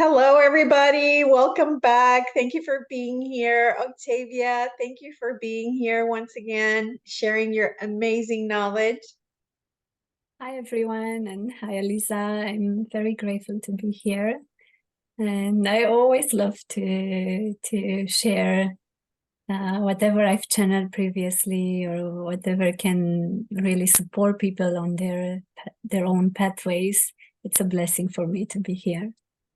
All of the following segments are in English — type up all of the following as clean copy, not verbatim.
Hello, everybody. Welcome back. Thank you for being here. Octavia, thank you for being here once again, sharing your amazing knowledge. Hi, everyone, and hi, Elisa. I'm very grateful to be here. And I always love to share whatever I've channeled previously or whatever can really support people on their own pathways. It's a blessing for me to be here.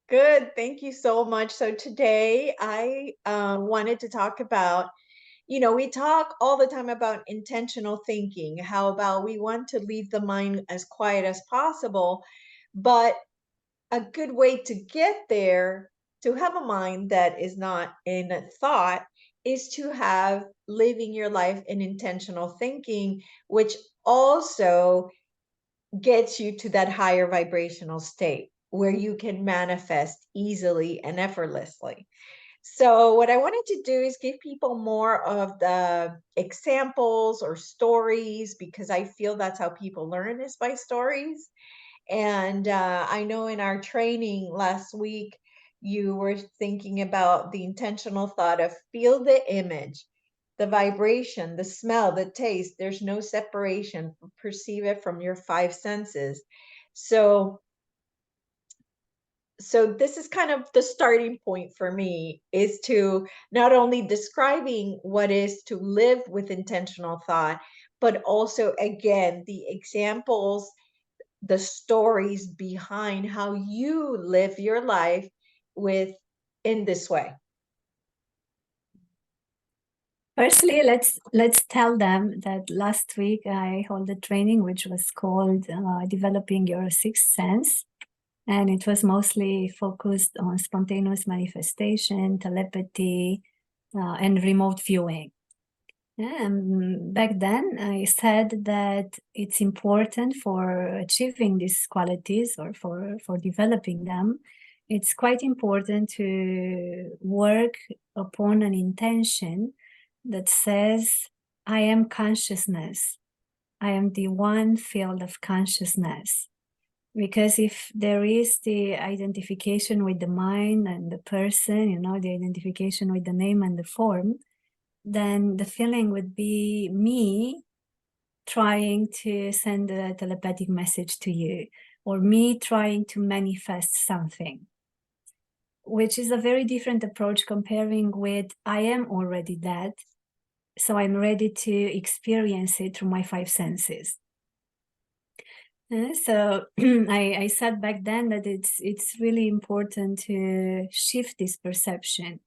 Good. Thank you so much. So today I wanted to talk about, we talk all the time about intentional thinking, how about we want to leave the mind as quiet as possible, but a good way to get there, to have a mind that is not in a thought, is to have living your life in intentional thinking, which also gets you to that higher vibrational state where you can manifest easily and effortlessly. So, what I wanted to do is give people more of the examples or stories because I feel that's how people learn is by stories. And I know in our training last week, you were thinking about the intentional thought of feel the image, the vibration, the smell, the taste. There's no separation. Perceive it from your five senses. So, so this is kind of the starting point for me is to not only describing what is to live with intentional thought, but also again the examples, the stories behind how you live your life with in this way. Firstly, let's tell them that last week I held a training which was called Developing Your Sixth Sense. And it was mostly focused on spontaneous manifestation, telepathy, and remote viewing. And back then, I said that it's important for achieving these qualities or for developing them. It's quite important to work upon an intention that says, I am consciousness. I am the one field of consciousness. Because if there is the identification with the mind and the person, the identification with the name and the form, then the feeling would be me trying to send a telepathic message to you, or me trying to manifest something, which is a very different approach comparing with I am already that, so I'm ready to experience it through my five senses. So I said back then that it's really important to shift this perception.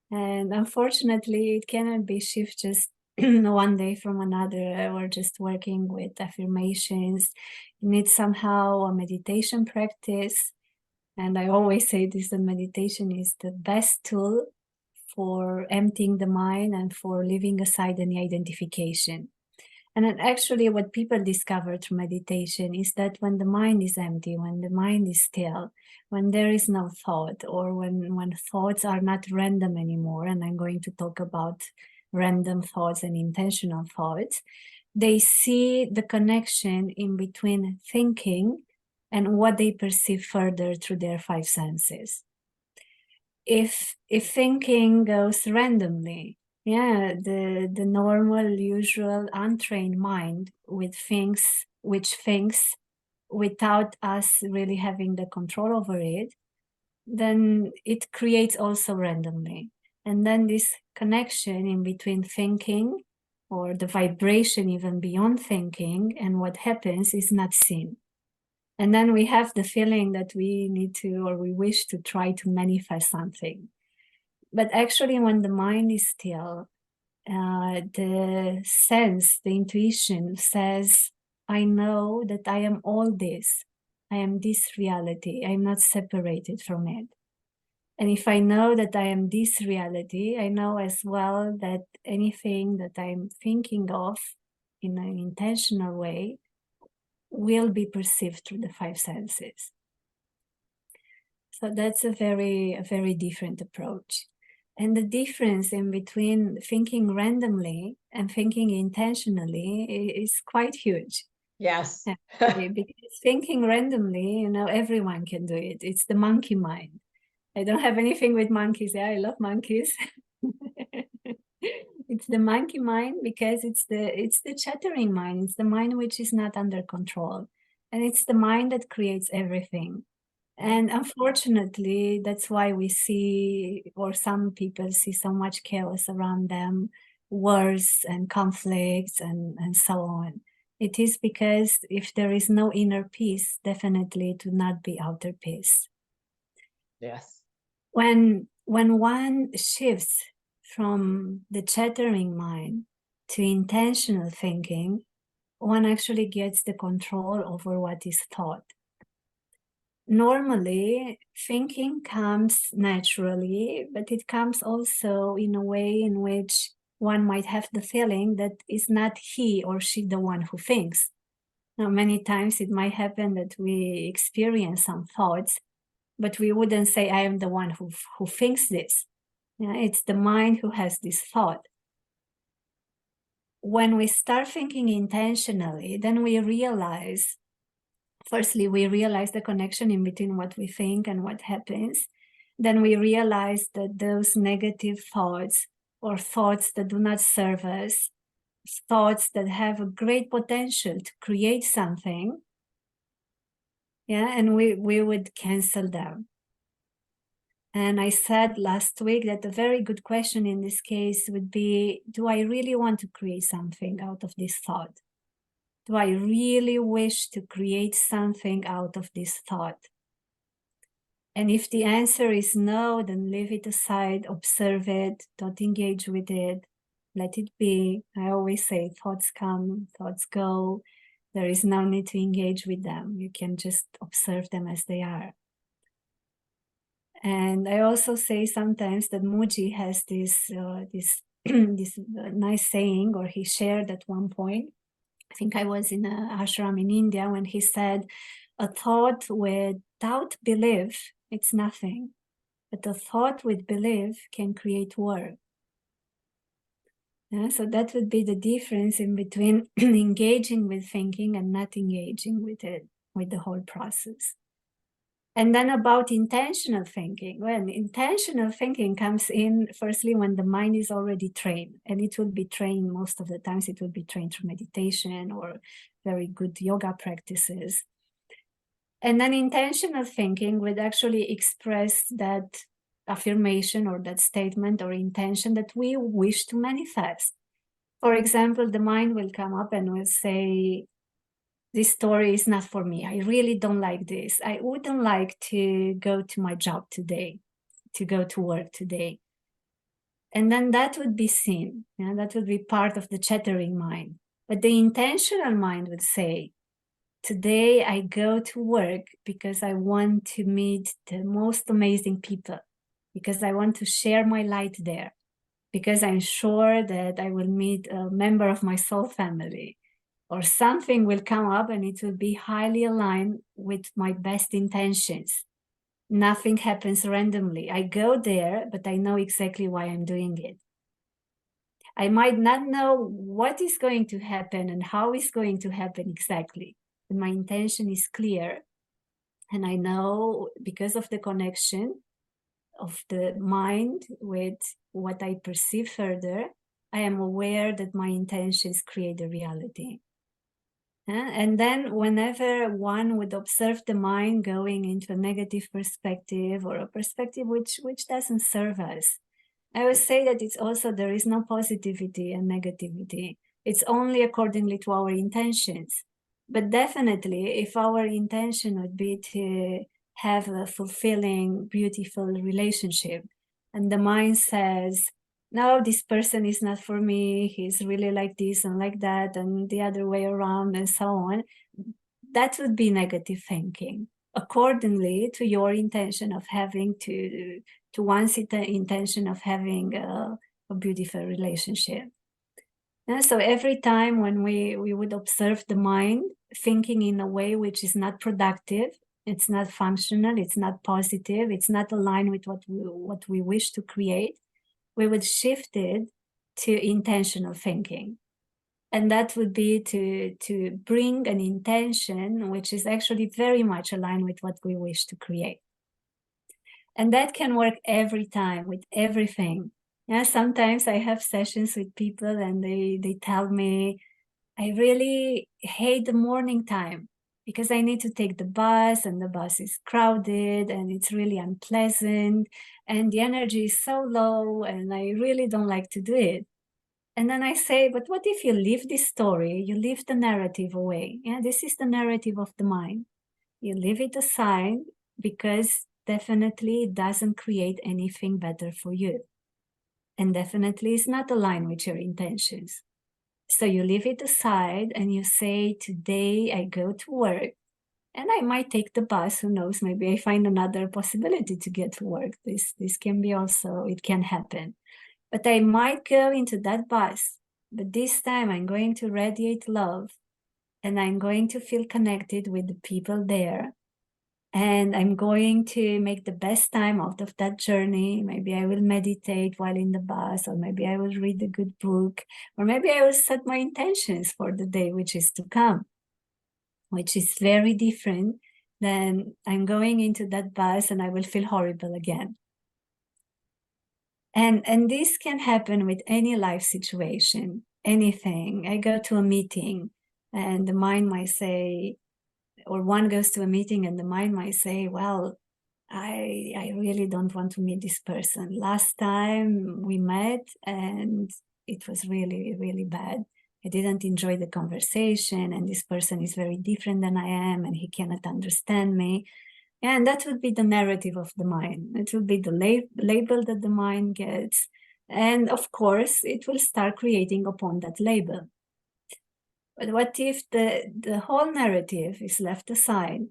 And unfortunately, it cannot be shifted just one day from another or just working with affirmations. You need somehow a meditation practice. And I always say this, that meditation is the best tool for emptying the mind and for leaving aside any identification. And then actually what people discover through meditation is that when the mind is empty, when the mind is still, when there is no thought, or when thoughts are not random anymore, and I'm going to talk about random thoughts and intentional thoughts, they see the connection in between thinking and what they perceive further through their five senses. If thinking goes randomly, the normal, usual, untrained mind which thinks without us really having the control over it, then it creates also randomly. And then this connection in between thinking or the vibration even beyond thinking and what happens is not seen. And then we have the feeling that we need to, or we wish to try to manifest something. But actually, when the mind is still, the sense, the intuition says, I know that I am all this. I am this reality. I'm not separated from it. And if I know that I am this reality, I know as well that anything that I'm thinking of in an intentional way will be perceived through the five senses. So that's a very different approach. And the difference in between thinking randomly and thinking intentionally is quite huge. Yes. Because thinking randomly, everyone can do it. It's the monkey mind. I don't have anything with monkeys. Yeah, I love monkeys. It's the monkey mind because it's the chattering mind. It's the mind which is not under control. And it's the mind that creates everything. And unfortunately, that's why we see, or some people see so much chaos around them, wars and conflicts and so on. It is because if there is no inner peace, definitely it will not be outer peace. Yes. When one shifts from the chattering mind to intentional thinking, one actually gets the control over what is thought. Normally, thinking comes naturally, but it comes also in a way in which one might have the feeling that it's not he or she the one who thinks. Now, many times it might happen that we experience some thoughts, but we wouldn't say, I am the one who thinks this. Yeah, it's the mind who has this thought. When we start thinking intentionally, then we realize, firstly, we realize the connection in between what we think and what happens. Then we realize that those negative thoughts or thoughts that do not serve us, thoughts that have a great potential to create something, yeah, and we would cancel them. And I said last week that a very good question in this case would be, do I really want to create something out of this thought? Do I really wish to create something out of this thought? And if the answer is no, then leave it aside, observe it, don't engage with it, let it be. I always say thoughts come, thoughts go. There is no need to engage with them. You can just observe them as they are. And I also say sometimes that Muji has this this nice saying, or he shared at one point. I think I was in an ashram in India when he said, a thought without belief, it's nothing. But a thought with belief can create work. Yeah, so that would be the difference in between engaging with thinking and not engaging with it, with the whole process. And then about intentional thinking. Well, intentional thinking comes in firstly when the mind is already trained, and it will be trained most of the times, it will be trained through meditation or very good yoga practices. And then intentional thinking would actually express that affirmation or that statement or intention that we wish to manifest. For example, the mind will come up and will say, this story is not for me. I really don't like this. I wouldn't like to go to my job today, to go to work today. And then that would be seen. Yeah? That would be part of the chattering mind. But the intentional mind would say, today I go to work because I want to meet the most amazing people, because I want to share my light there, because I'm sure that I will meet a member of my soul family, or something will come up and it will be highly aligned with my best intentions. Nothing happens randomly. I go there, but I know exactly why I'm doing it. I might not know what is going to happen and how it's going to happen exactly, but my intention is clear. And I know, because of the connection of the mind with what I perceive further, I am aware that my intentions create the reality. And then whenever one would observe the mind going into a negative perspective or a perspective which doesn't serve us, I would say that it's also, there is no positivity and negativity. It's only accordingly to our intentions. But definitely, if our intention would be to have a fulfilling, beautiful relationship, and the mind says, no, this person is not for me, he's really like this and like that, and the other way around, and so on, that would be negative thinking, accordingly to your intention of having to one's intention of having a beautiful relationship. And so every time when we would observe the mind thinking in a way which is not productive, it's not functional, it's not positive, it's not aligned with what we wish to create, we would shift it to intentional thinking. And that would be to bring an intention which is actually very much aligned with what we wish to create. And that can work every time with everything. Yeah, sometimes I have sessions with people and they tell me, I really hate the morning time because I need to take the bus and the bus is crowded and it's really unpleasant and the energy is so low and I really don't like to do it. And then I say, but what if you leave this story, you leave the narrative away? Yeah, this is the narrative of the mind. You leave it aside because definitely it doesn't create anything better for you. And definitely it's not aligned with your intentions. So you leave it aside and you say, today I go to work and I might take the bus. Who knows? Maybe I find another possibility to get to work. This can be also, it can happen. But I might go into that bus. But this time I'm going to radiate love and I'm going to feel connected with the people there. And I'm going to make the best time out of that journey. Maybe I will meditate while in the bus, or maybe I will read a good book, or maybe I will set my intentions for the day which is to come, which is very different than I'm going into that bus and I will feel horrible again. And this can happen with any life situation, anything. I go to a meeting and the mind might say, or one goes to a meeting and the mind might say, well, I really don't want to meet this person. Last time we met and it was really, really bad. I didn't enjoy the conversation and this person is very different than I am and he cannot understand me. And that would be the narrative of the mind. It will be the label that the mind gets. And of course, it will start creating upon that label. But what if the whole narrative is left aside?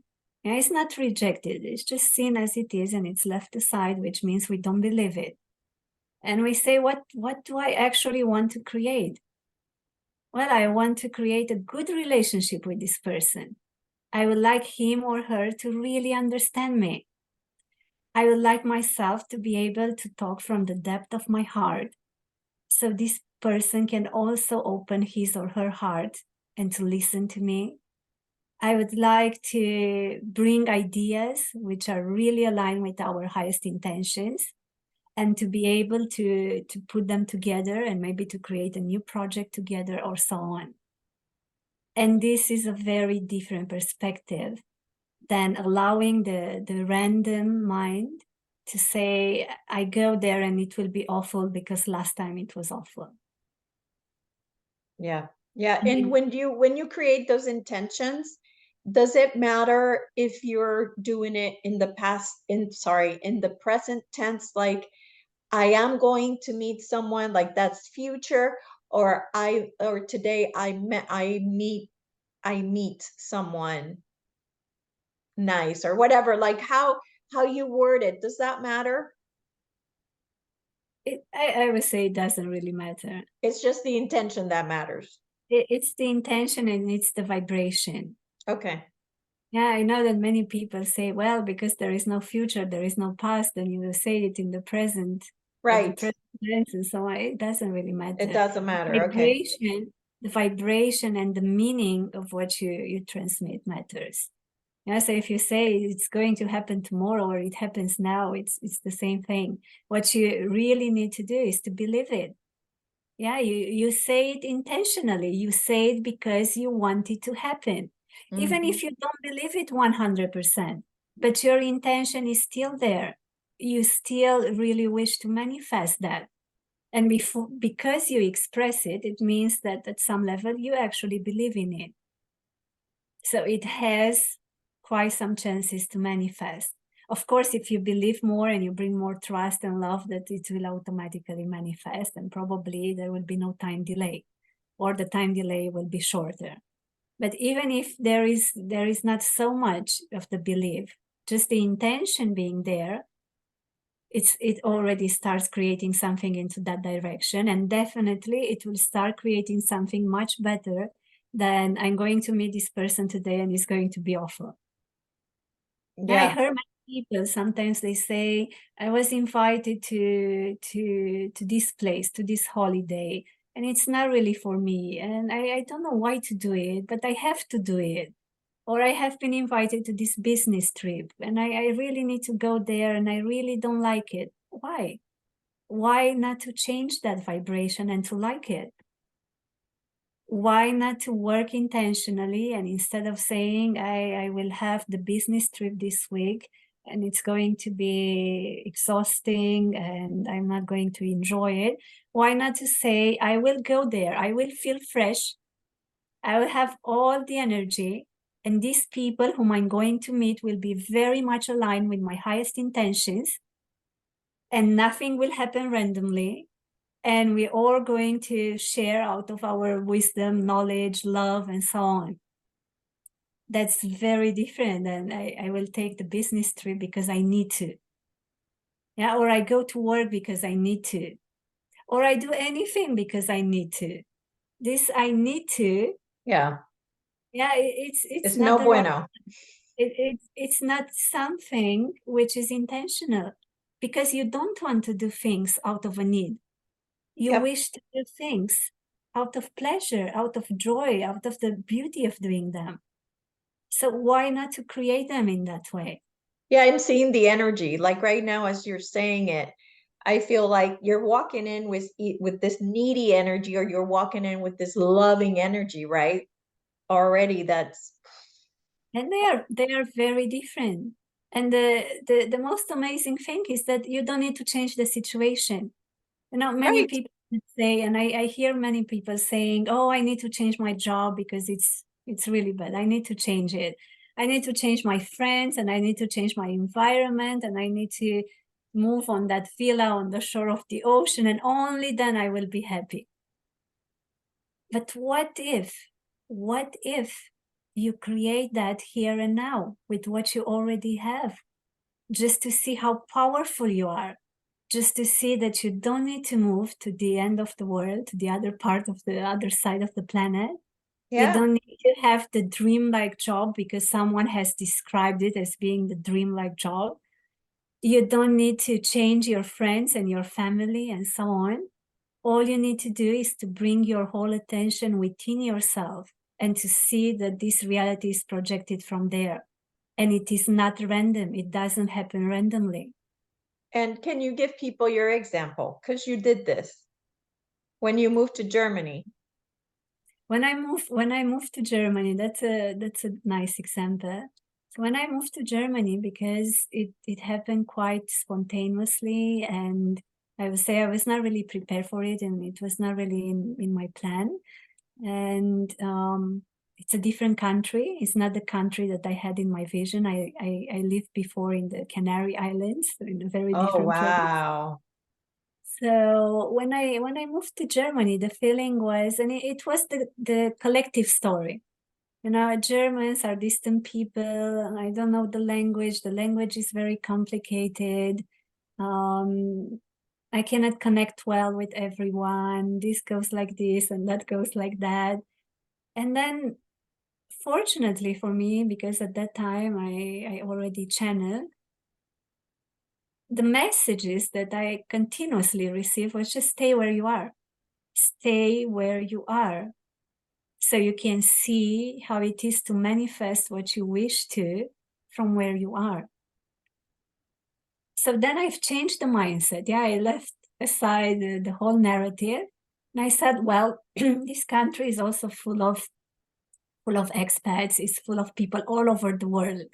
Yeah, it's not rejected, it's just seen as it is and it's left aside, which means we don't believe it. And we say, what do I actually want to create? Well, I want to create a good relationship with this person. I would like him or her to really understand me. I would like myself to be able to talk from the depth of my heart. So this person can also open his or her heart and to listen to me. I would like to bring ideas which are really aligned with our highest intentions and to be able to put them together and maybe to create a new project together or so on. And this is a very different perspective than allowing the random mind to say, I go there and it will be awful because last time it was awful. Yeah. Yeah. And when you create those intentions, does it matter if you're doing it in the past, in the present tense, like I am going to meet someone, like that's future, or today I meet someone nice or whatever, like how you word it, does that matter? I would say it doesn't really matter. It's just the intention that matters. It's the intention and it's the vibration. Okay. Yeah, I know that many people say, well, because there is no future, there is no past, then you will say it in the present, at the Right. present tense, and so on. It doesn't really It matter. doesn't matter. Okay. The vibration and the meaning of what you transmit matters. Yeah, so if you say it's going to happen tomorrow or it happens now, it's the same thing. What you really need to do is to believe it. Yeah, you say it intentionally. You say it because you want it to happen. Even Mhm. if you don't believe it 100%, but your intention is still there. You still really wish to manifest that. And because you express it, it means that at some level you actually believe in it. So it has quite some chances to manifest. Of course, if you believe more and you bring more trust and love, that it will automatically manifest, and probably there will be no time delay, or the time delay will be shorter. But even if there is not so much of the belief, just the intention being there, it already starts creating something into that direction, and definitely it will start creating something much better than I'm going to meet this person today and it's going to be awful. I Yeah. heard many people sometimes they say, I was invited to this place, to this holiday, and it's not really for me, and I don't know why to do it, but I have to do it. Or I have been invited to this business trip and I really need to go there and I really don't like it. Why? Why not to change that vibration and to like it? Why not to work intentionally, and instead of saying I will have the business trip this week and it's going to be exhausting and I'm not going to enjoy it, why not to say I will go there, I will feel fresh, I will have all the energy, and these people whom I'm going to meet will be very much aligned with my highest intentions, and nothing will happen randomly, and we're all going to share out of our wisdom, knowledge, love, and so on. That's very different than I will take the business trip because I need to. Yeah, or I go to work because I need to. Or I do anything because I need to. This I need to, Yeah. yeah, it's It's not no the right, bueno. it's not something which is intentional, because you don't want to do things out of a need. You Yep. wish to do things out of pleasure, out of joy, out of the beauty of doing them. So why not to create them in that way? Yeah, I'm seeing the energy. Like right now, as you're saying it, I feel like you're walking in with this needy energy, or you're walking in with this loving energy, right? Already that's And they are very different. And the most amazing thing is that you don't need to change the situation. You know, many right. people say, and I hear many people saying, oh, I need to change my job because it's really bad. I need to change it. I need to change my friends, and I need to change my environment, and I need to move on that villa on the shore of the ocean, and only then I will be happy. But what if you create that here and now with what you already have, just to see how powerful you are, just to see that you don't need to move to the end of the world, to the other part of the other side of the planet. You Yeah. don't need to have the dream-like job because someone has described it as being the dream-like job. You don't need to change your friends and your family and so on. All you need to do is to bring your whole attention within yourself and to see that this reality is projected from there. And it is not random. It doesn't happen randomly. And can you give people your example? Because you did this when you moved to Germany. When I moved to Germany, that's a nice example. So when I moved to Germany, because it happened quite spontaneously, and I would say I was not really prepared for it, and it was not really in my plan. And it's a different country. It's not the country that I had in my vision. I lived before in the Canary Islands, so in a very Oh, different place. wow. So when I moved to Germany, the feeling was, and it was the collective story. You know, Germans are distant people. I don't know the language. The language is very complicated. Um, I cannot connect well with everyone. This goes like this and that goes like that. And then, fortunately for me, because at that time I already channeled, the messages that I continuously receive was just stay where you are. Stay where you are, so you can see how it is to manifest what you wish to from where you are. So then I've changed the mindset. Yeah, I left aside the whole narrative. And I said, well, this country is also full of expats. It's full of people all over the world.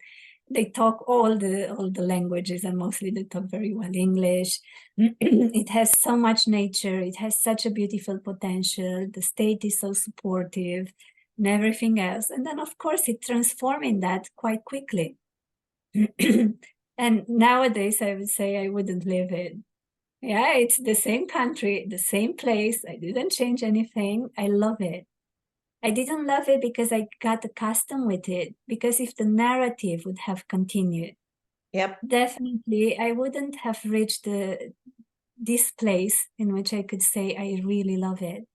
They talk all the languages, and mostly they talk very well English. It has so much nature. It has such a beautiful potential. The state is so supportive and everything else. And then, of course, it transformed in that quite quickly. And nowadays, I would say I wouldn't live it. Yeah, it's the same country, the same place. I didn't change anything. I love it. I didn't love it because I got accustomed with it. Because if the narrative would have continued, Yep. definitely I wouldn't have reached this place in which I could say I really love it.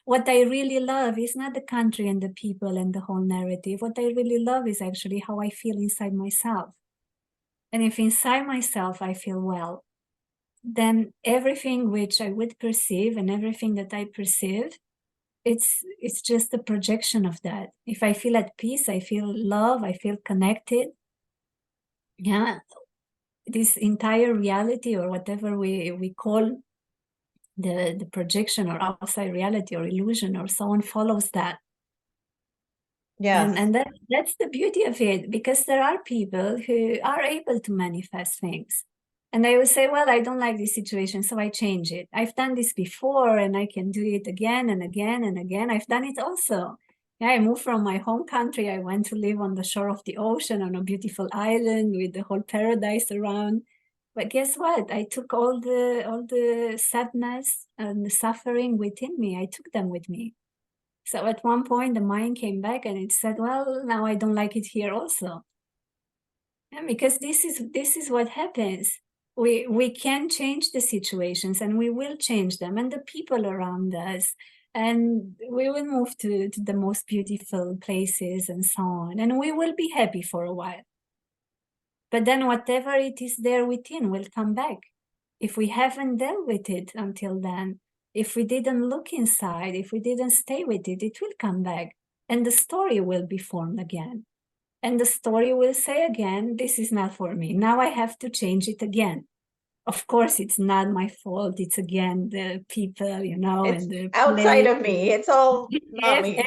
What I really love is not the country and the people and the whole narrative. What I really love is actually how I feel inside myself. And if inside myself I feel well, then everything which I would perceive and everything that I perceive it's just a projection of that. If I feel at peace, I feel love, I feel connected. Yeah, this entire reality, or whatever we call the projection or outside reality or illusion or so on, follows that. Yes. And that's the beauty of it, because there are people who are able to manifest things. And they will say, well, I don't like this situation, so I change it. I've done this before and I can do it again and again and again. I've done it also. Yeah, I moved from my home country. I went to live on the shore of the ocean on a beautiful island with the whole paradise around. But guess what? I took all the sadness and the suffering within me. I took them with me. So at one point, the mind came back and it said, well, now I don't like it here also. And because this is what happens. We can change the situations, and we will change them, and the people around us, and we will move to the most beautiful places and so on. And we will be happy for a while. But then whatever it is there within will come back. If we haven't dealt with it until then, if we didn't look inside, if we didn't stay with it, it will come back. And the story will be formed again. And the story will say again, this is not for me. Now I have to change it again. Of course, it's not my fault. It's again the people, you know, It's and the outside place. of me. It's all not me.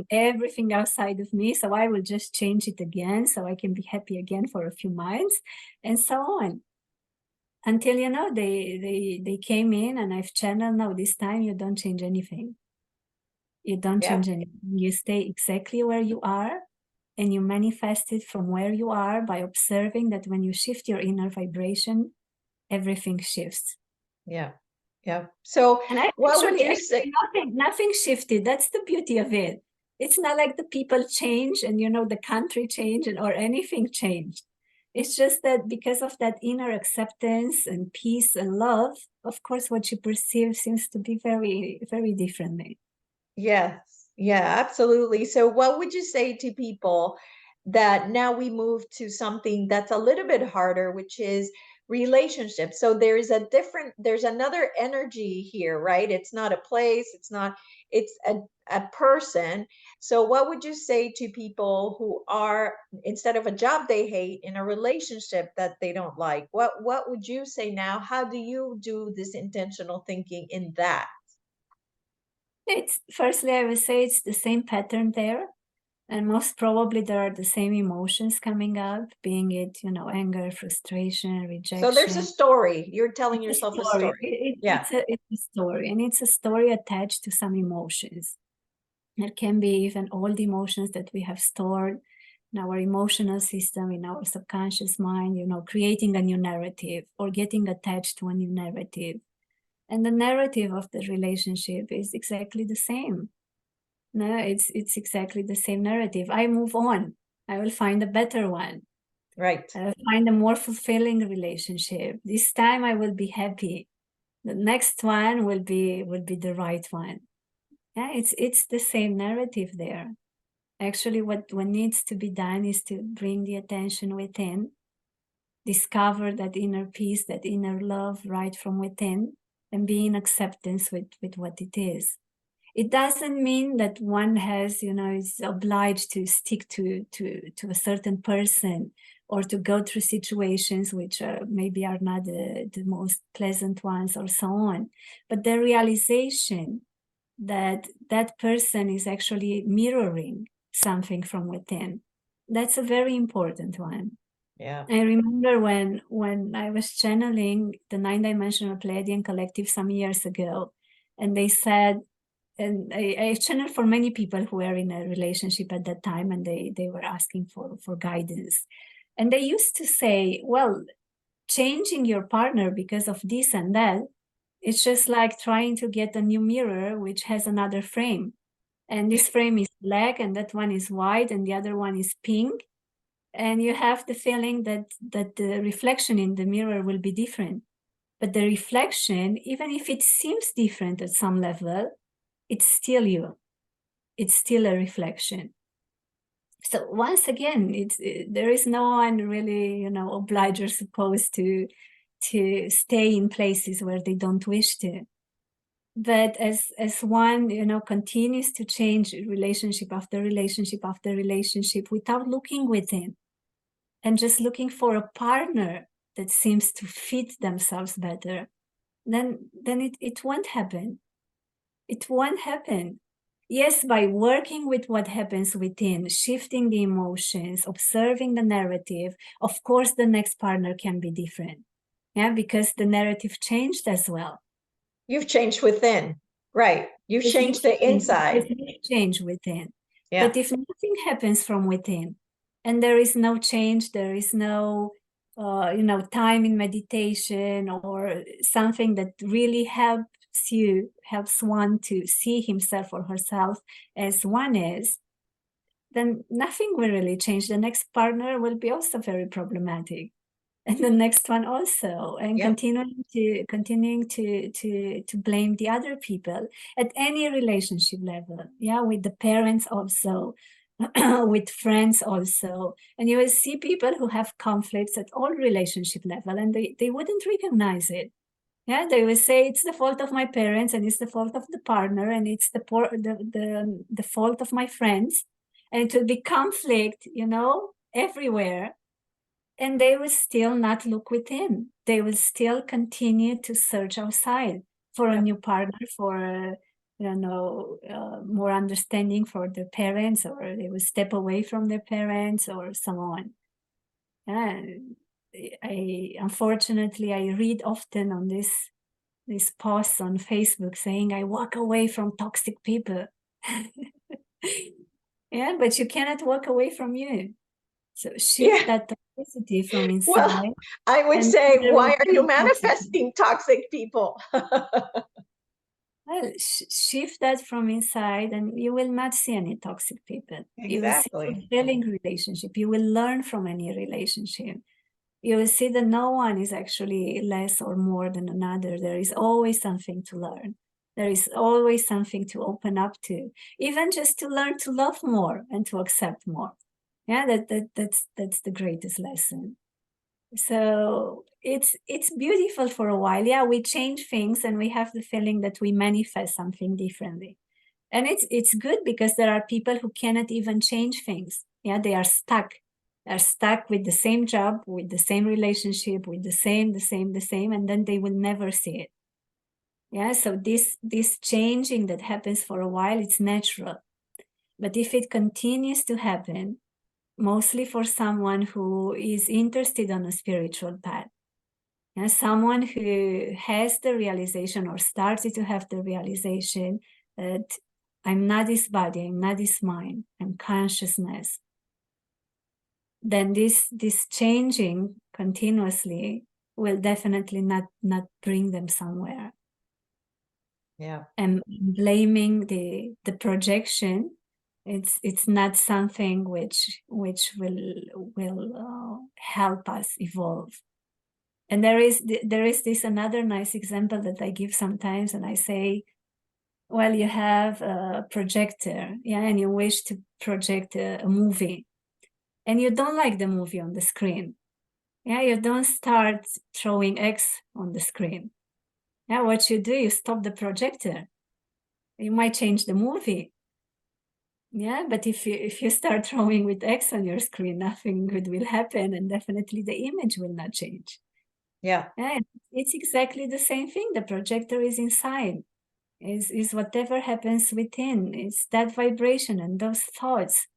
Everything outside of me. So I will just change it again so I can be happy again for a few months and so on. Until, you know, they came in and I've channeled, no, this time you don't change anything. You don't Yeah. change anything. You stay exactly where you are, and you manifest it from where you are by observing that when you shift your inner vibration, everything shifts. Yeah. Yeah. So And I what would actually, you say? nothing shifted. That's the beauty of it. It's not like the people change and, you know, the country changed or anything changed. It's just that because of that inner acceptance and peace and love, of course, what you perceive seems to be very, very differently. Yes. Yeah, absolutely. So what would you say to people that now we move to something that's a little bit harder, which is relationships? So there's another energy here, right? It's not a place, it's a person. So what would you say to people who are, instead of a job they hate, in a relationship that they don't like? What would you say now? How do you do this intentional thinking in that? It's firstly, I would say it's the same pattern there. And most probably there are the same emotions coming up, being it, you know, anger, frustration, So there's a rejection. story. You're telling It's a yourself a story. story. Yeah. It's a story, and it's a story attached to some emotions. There can be even old emotions that we have stored in our emotional system, in our subconscious mind, you know, creating a new narrative or getting attached to a new narrative. And the narrative of the relationship is exactly the same. No, it's exactly the same narrative. I move on. I will find a better one. Right. I will find a more fulfilling relationship. This time I will be happy. The next one will be the right one. Yeah, it's the same narrative there. Actually, what needs to be done is to bring the attention within, discover that inner peace, that inner love right from within, and be in acceptance with what it is. It doesn't mean that one has, you know, is obliged to stick to a certain person or to go through situations which maybe are not the most pleasant ones or so on. But the realization that that person is actually mirroring something from within, that's a very important one. Yeah. I remember when I was channeling the nine-dimensional Pleiadian collective some years ago, and they said, and I channeled for many people who were in a relationship at that time, and they were asking for guidance. And they used to say, well, changing your partner because of this and that, it's just like trying to get a new mirror which has another frame. And this frame is black, and that one is white, and the other one is pink. And you have the feeling that the reflection in the mirror will be different. But the reflection, even if it seems different at some level, it's still you. It's still a reflection. So once again, there is no one really, you know, obliged or supposed to stay in places where they don't wish to. But as one, you know, continues to change relationship after relationship after relationship without looking within and just looking for a partner that seems to fit themselves better, then it won't happen. It won't happen. Yes, by working with what happens within, shifting the emotions, observing the narrative, of course, the next partner can be different. Yeah, because the narrative changed as well. You've changed within, right? You've changed the inside. There's no change within. Yeah. But if nothing happens from within, and there is no change, there is no you know, time in meditation or something that really helps one to see himself or herself as one is, then nothing will really change. The next partner will be also very problematic, and the next one also, and Yep. continuing to blame the other people at any relationship level. Yeah, with the parents also, with friends also. And you will see people who have conflicts at all relationship level, and they wouldn't recognize it. Yeah, they will say it's the fault of my parents, and it's the fault of the partner, and it's the fault of my friends, and it will be conflict, you know, everywhere. And they will still not look within. They will still continue to search outside for a new partner, for you know, more understanding for their parents, or they will step away from their parents, or so on. And I unfortunately I read often on this posts on Facebook saying I walk away from toxic people. Yeah, but you cannot walk away from you. So shift Yeah. that toxicity from Well, inside, I would and say, there will why are be you no toxicity. manifesting toxic people? Well, shift that from inside, and you will not see any toxic people. You will see Exactly. fulfilling relationship. You will learn from any relationship. You will see that no one is actually less or more than another. There is always something to learn. There is always something to open up to, even just to learn to love more and to accept more. Yeah, that's the greatest lesson. So it's beautiful for a while. Yeah, we change things and we have the feeling that we manifest something differently. And it's good because there are people who cannot even change things. Yeah, they are stuck. They're stuck with the same job, with the same relationship, with the same, and then they will never see it. Yeah, so this changing that happens for a while, it's natural. But if it continues to happen, mostly for someone who is interested on a spiritual path, yeah, someone who has the realization or started to have the realization that I'm not this body, I'm not this mind, I'm consciousness, then this changing continuously will definitely not bring them somewhere. Yeah. And blaming the projection, it's not something which will help us evolve. And there is this another nice example that I give sometimes, and I say, well, you have a projector, yeah, and you wish to project a movie, and you don't like the movie on the screen. Yeah, you don't start throwing X on the screen. Yeah, what you do, you stop the projector. You might change the movie. Yeah, but if you start throwing with X on your screen, nothing good will happen, and definitely the image will not change. Yeah. Yeah, it's exactly the same thing. The projector is inside. Is whatever happens within. It's that vibration and those thoughts.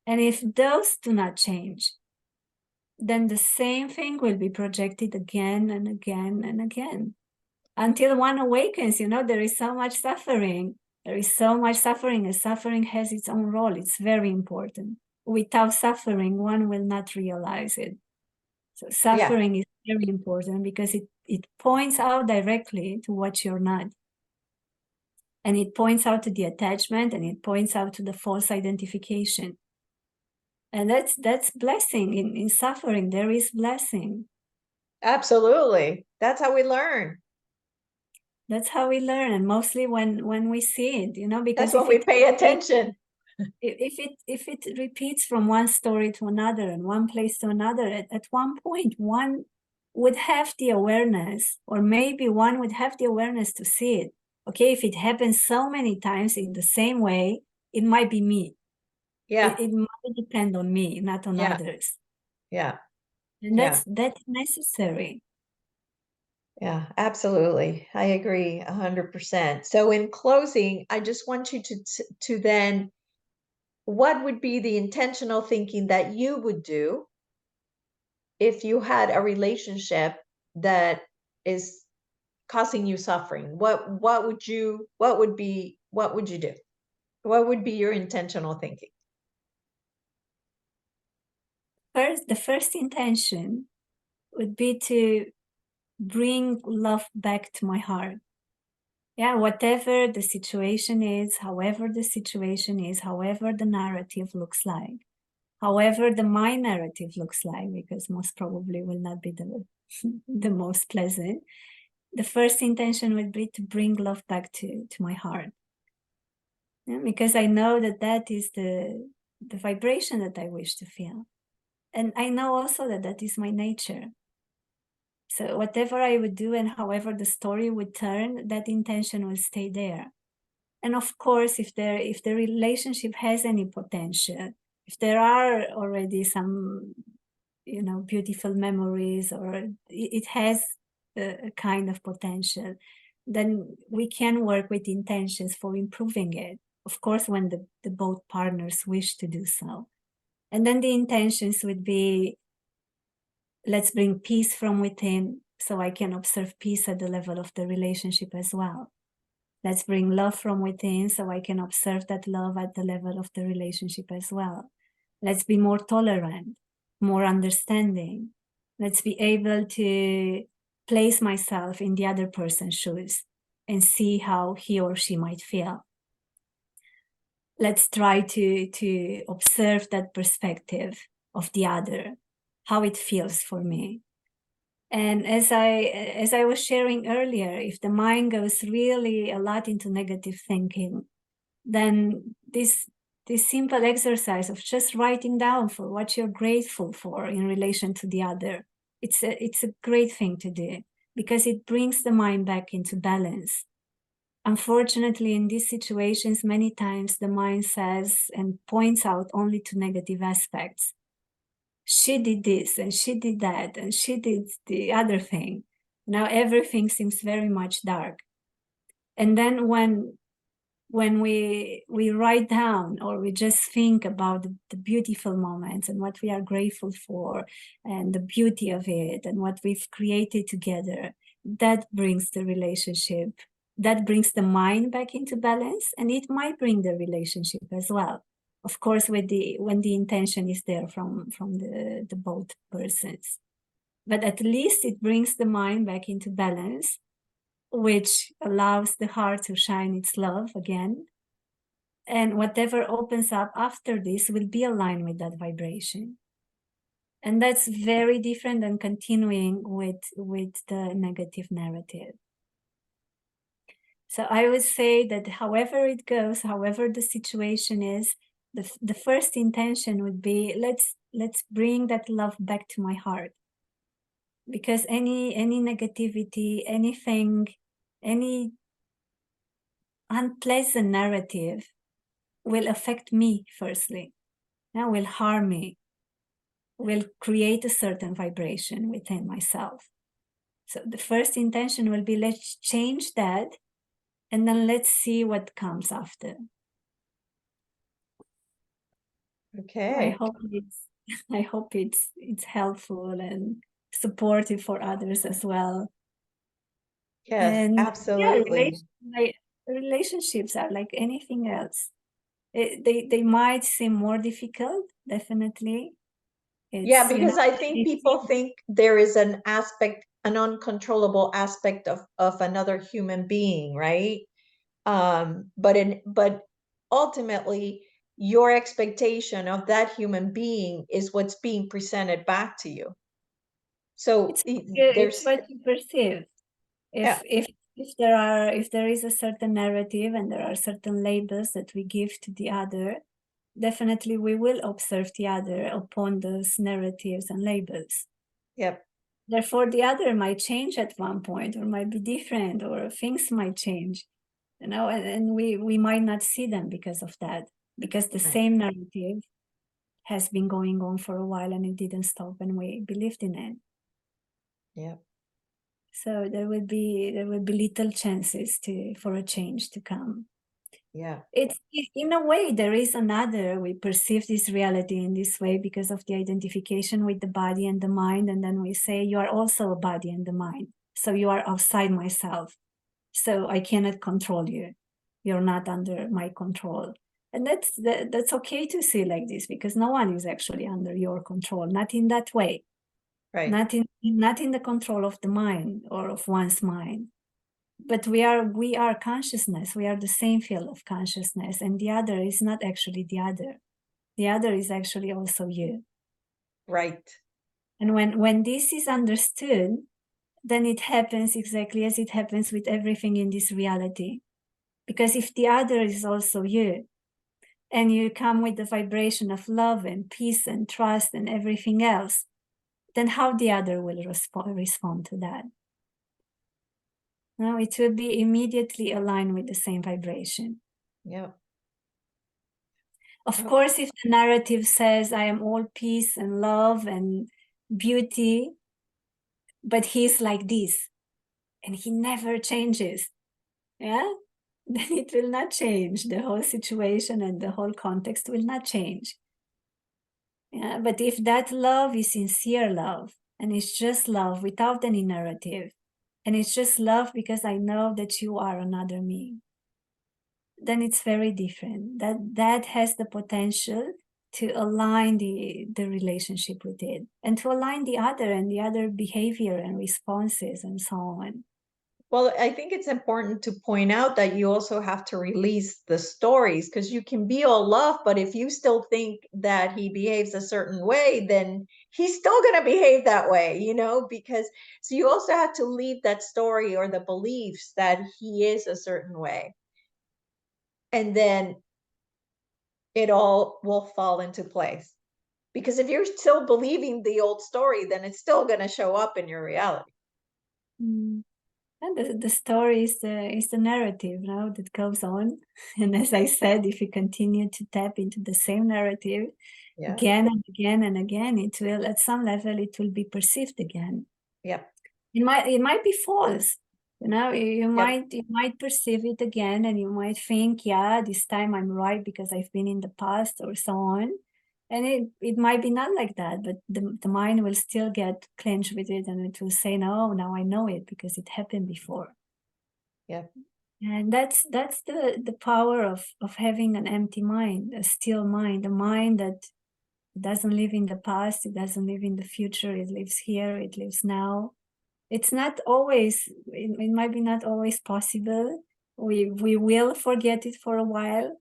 And if those do not change, then the same thing will be projected again and again and again until one awakens. You know, there is so much suffering. There is so much suffering, and suffering has its own role. It's very important. Without suffering, one will not realize it. So Yeah. suffering is very important because it points out directly to what you're not. And it points out to the attachment, and it points out to the false identification. And that's blessing. In suffering, there is blessing. Absolutely. That's how we learn. That's how we learn, and mostly when we see it, you know, That's because when we pay attention. if it repeats from one story to another and one place to another, at one point one would have the awareness, or maybe one would have the awareness to see it. Okay, if it happens so many times in the same way, it might be me. Yeah. It might depend on me, not on Yeah. others. Yeah. And Yeah. that's necessary. Yeah, absolutely. I agree 100%. So in closing, I just want you to then, what would be the intentional thinking that you would do if you had a relationship that is causing you suffering? What would you do? What would be your intentional thinking? First, the first intention would be to bring love back to my heart. Yeah, whatever the situation is, however the situation is, however the narrative looks like, however the my narrative looks like, because most probably will not be the the most pleasant. The first intention would be to bring love back to my heart. Yeah, because I know that that is the vibration that I wish to feel. And I know also that that is my nature. So whatever I would do and however the story would turn, that intention will stay there. And of course, if the relationship has any potential, if there are already some, beautiful memories, or it has a kind of potential, then we can work with intentions for improving it. Of course, when the both partners wish to do so. And then the intentions would be, let's bring peace from within so I can observe peace at the level of the relationship as well. Let's bring love from within so I can observe that love at the level of the relationship as well. Let's be more tolerant, more understanding. Let's be able to place myself in the other person's shoes and see how he or she might feel. Let's try to observe that perspective of the other, how it feels for me. And as I was sharing earlier, if the mind goes really a lot into negative thinking, then this simple exercise of just writing down for what you're grateful for in relation to the other, it's a great thing to do, because it brings the mind back into balance. Unfortunately, in these situations, many times the mind says and points out only to negative aspects. She did this and she did that and she did the other thing. Now everything seems very much dark. And then when we write down, or we just think about the beautiful moments and what we are grateful for and the beauty of it and what we've created together, that brings the relationship, that brings the mind back into balance, and it might bring the relationship as well, of course, when the intention is there from the both persons. But at least it brings the mind back into balance, which allows the heart to shine its love again. And whatever opens up after this will be aligned with that vibration. And that's very different than continuing with the negative narrative. So I would say that however it goes, however the situation is, the first intention would be, let's bring that love back to my heart. Because any negativity, anything, any unpleasant narrative will affect me firstly, and will harm me, will create a certain vibration within myself. So the first intention will be, let's change that, and then let's see what comes after. I Okay. hope it's helpful and supportive for others as well. Yes, And yeah, absolutely. relationships are like anything else. They might seem more difficult, definitely. Yeah, It's, because I think they people seem, think there is an aspect, an uncontrollable aspect of another human being, right? But ultimately, your expectation of that human being is what's being presented back to you. So it's there's, what you perceive. yeah, If there is a certain narrative and there are certain labels that we give to the other, definitely we will observe the other upon those narratives and labels. yep, Therefore, the other might change at one point, or might be different, or things might change. and we might not see them because of that, because the same narrative has been going on for a while and it didn't stop and we believed in it. Yeah. So there will be little chances for a change to come. Yeah. It's in a way there is another, we perceive this reality in this way because of the identification with the body and the mind, and then we say you are also a body and the mind, so you are outside myself, so I cannot control you, you're not under my control. And that's okay to see like this, because no one is actually under your control, not in that way. Right. Not in the control of the mind or of one's mind. But we are consciousness. We are the same field of consciousness, and the other is not actually the other. The other is actually also you. Right. And when this is understood, then it happens exactly as it happens with everything in this reality. Because if the other is also you, and you come with the vibration of love and peace and trust and everything else, then how the other will respond to that? No, it will be immediately aligned with the same vibration. Yeah. Of course, if the narrative says I am all peace and love and beauty, but he's like this and he never changes, yeah, then it will not change. The whole situation and the whole context will not change. Yeah, but if that love is sincere love and it's just love without any narrative, and it's just love because I know that you are another me, then it's very different. That has the potential to align the relationship with it, and to align the other and the other behavior and responses and so on. Well, I think it's important to point out that you also have to release the stories, because you can be all love, but if you still think that he behaves a certain way, then he's still going to behave that way, because so you also have to leave that story or the beliefs that he is a certain way. And then it all will fall into place. Because if you're still believing the old story, then it's still going to show up in your reality. Mm. And the story is the narrative now that goes on. And as I said, if you continue to tap into the same narrative again and again and again, it will, at some level, it will be perceived again. Yep. It might be false. You might perceive it again, and you might think, yeah, this time I'm right because I've been in the past or so on. And it might be not like that, but the mind will still get clenched with it, and it will say, no, now I know it because it happened before. Yeah. And that's the power of having an empty mind, a still mind, a mind that doesn't live in the past, it doesn't live in the future, it lives here, it lives now. It's not always, it might be not always possible. We will forget it for a while.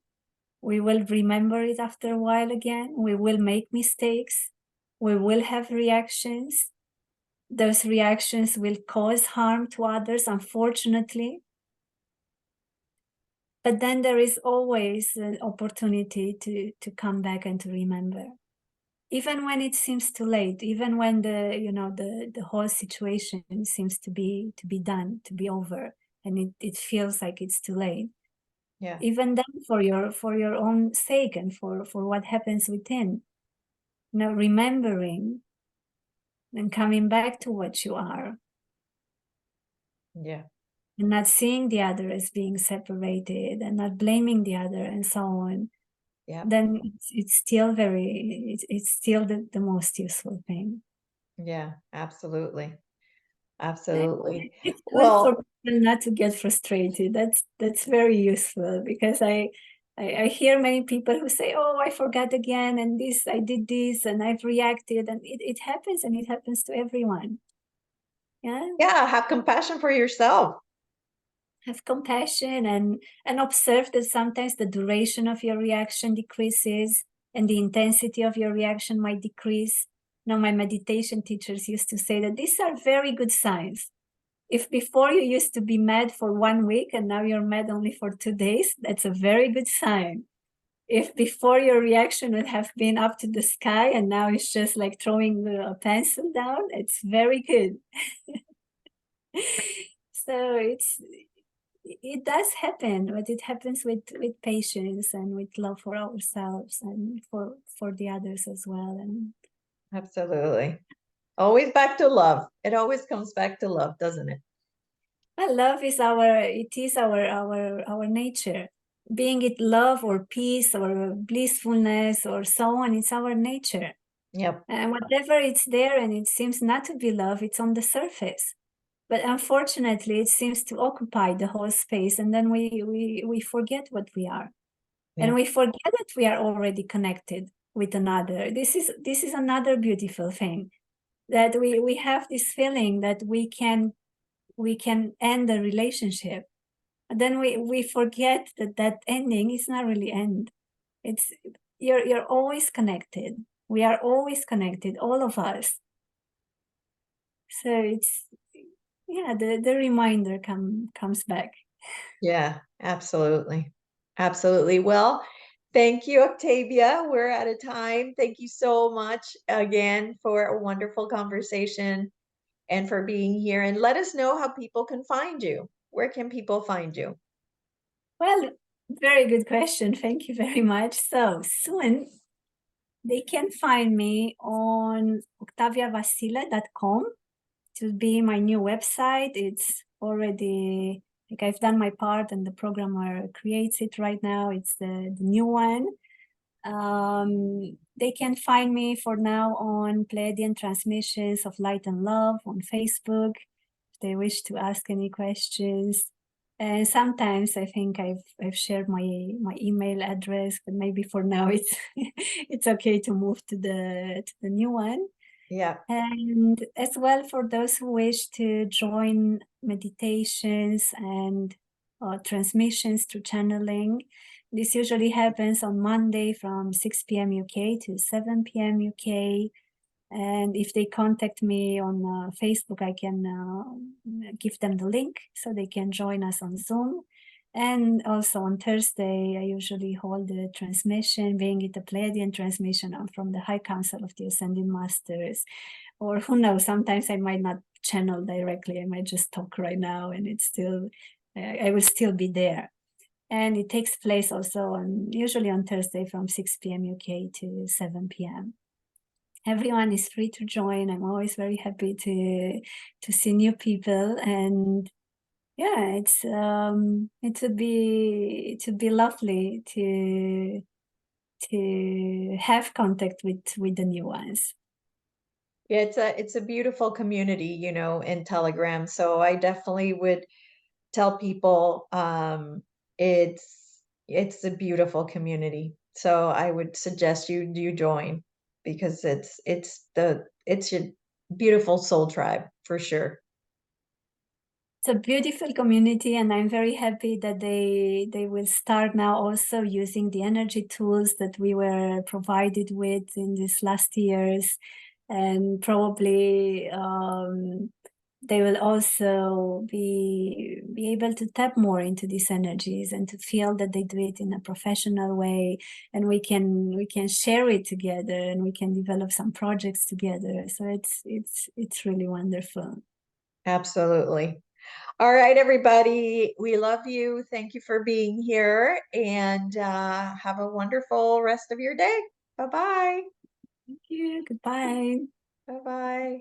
We will remember it after a while again. We will make mistakes. We will have reactions. Those reactions will cause harm to others, unfortunately. But then there is always an opportunity to come back and to remember. Even when it seems too late, even when the whole situation seems to be done, to be over, and it feels like it's too late. Yeah. Even then, for your own sake and for what happens within, remembering and coming back to what you are. Yeah. And not seeing the other as being separated, and not blaming the other and so on. Yeah. Then it's still it's still the most useful thing. Yeah, absolutely. Absolutely. It's good for Well, people not to get frustrated. That's very useful, because I hear many people who say, oh, I forgot again, and this, I did this, and I've reacted, and it happens, and it happens to everyone. yeah, have compassion for yourself. Have compassion and observe that sometimes the duration of your reaction decreases and the intensity of your reaction might decrease. Now, my meditation teachers used to say that these are very good signs. If before you used to be mad for 1 week and now you're mad only for 2 days, that's a very good sign. If before your reaction would have been up to the sky and now it's just like throwing a pencil down, it's very good. So it does happen, but it happens with patience and with love for ourselves and for the others as well. And Absolutely. Always back to love. It always comes back to love, doesn't it? well, love is our nature. Being it love or peace or blissfulness or so on, it's our nature. Yep. And whatever it's there and it seems not to be love, it's on the surface. But unfortunately, it seems to occupy the whole space, and then we forget what we are, and Yeah. we forget that we are already connected with another. This is another beautiful thing, that we have this feeling that we can end the relationship. And then we forget that that ending is not really end. It's you're always connected. We are always connected, all of us. So it's, yeah, the reminder comes back. Yeah, absolutely. Absolutely. Well, thank you, Octavia. We're out of time. Thank you so much again for a wonderful conversation and for being here. And let us know how people can find you. Where can people find you? Well, very good question. Thank you very much. So soon they can find me on octaviavasile.com to be my new website. It's already, like, I've done my part and the programmer creates it right now. It's the new one. They can find me for now on Pleiadian Transmissions of Light and Love on Facebook if they wish to ask any questions. And sometimes I think I've shared my email address, but maybe for now it's it's okay to move to the new one. Yeah. And as well, for those who wish to join meditations and transmissions through channeling, this usually happens on Monday from 6 p.m. UK to 7 p.m. UK. And if they contact me on Facebook, I can give them the link so they can join us on Zoom. And also on Thursday, I usually hold the transmission, being it a Pleiadian transmission from the High Council of the Ascended Masters. Or who knows, sometimes I might not channel directly. I might just talk right now and it's still, I will still be there. And it takes place also usually on Thursday from 6 p.m. UK to 7 p.m. Everyone is free to join. I'm always very happy to see new people, and yeah, it would be lovely to have contact with the new ones. Yeah, it's a beautiful community, in Telegram. So I definitely would tell people it's a beautiful community. So I would suggest you join because it's your beautiful soul tribe for sure. It's a beautiful community, and I'm very happy that they will start now also using the energy tools that we were provided with in these last years, and probably they will also be able to tap more into these energies and to feel that they do it in a professional way, and we can share it together and we can develop some projects together. So it's really wonderful. Absolutely. All right, everybody. We love you. Thank you for being here and have a wonderful rest of your day. Bye-bye. Thank you. Goodbye. Bye-bye.